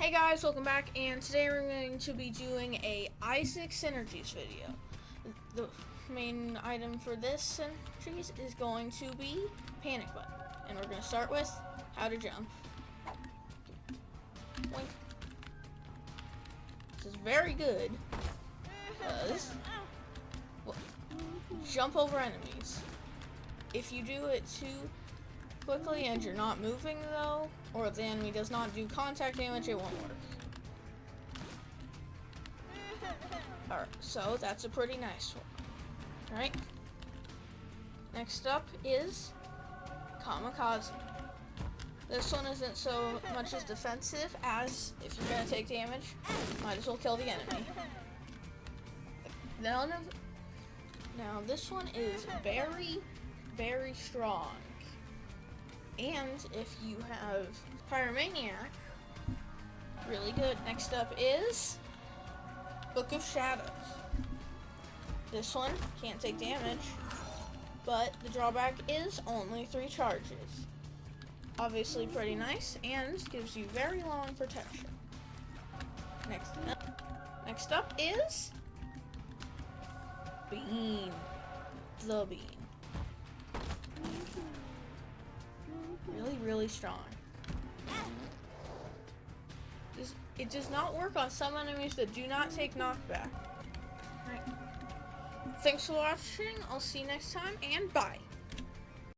Hey guys, welcome back, and today we're going to be doing a Isaac Synergies video. The main item for this Synergies is going to be Panic Button, and we're going to start with how to jump. Boink. This is very good, because jump over enemies. If you do it too quickly and you're not moving though, or the enemy does not do contact damage, it won't work. Alright, so that's a pretty nice one. Alright. Next up is Kamikaze. This one isn't so much as defensive as if you're gonna take damage, might as well kill the enemy. Now this one is very, very strong. And if you have Pyromaniac, really good. Next up is Book of Shadows. This one can't take damage, but the drawback is only 3 charges. Obviously pretty nice, and gives you very long protection. Next up is Bean. The Bean. Really strong. It does not work on some enemies that do not take knockback. Right. Thanks for watching. I'll see you next time, and bye.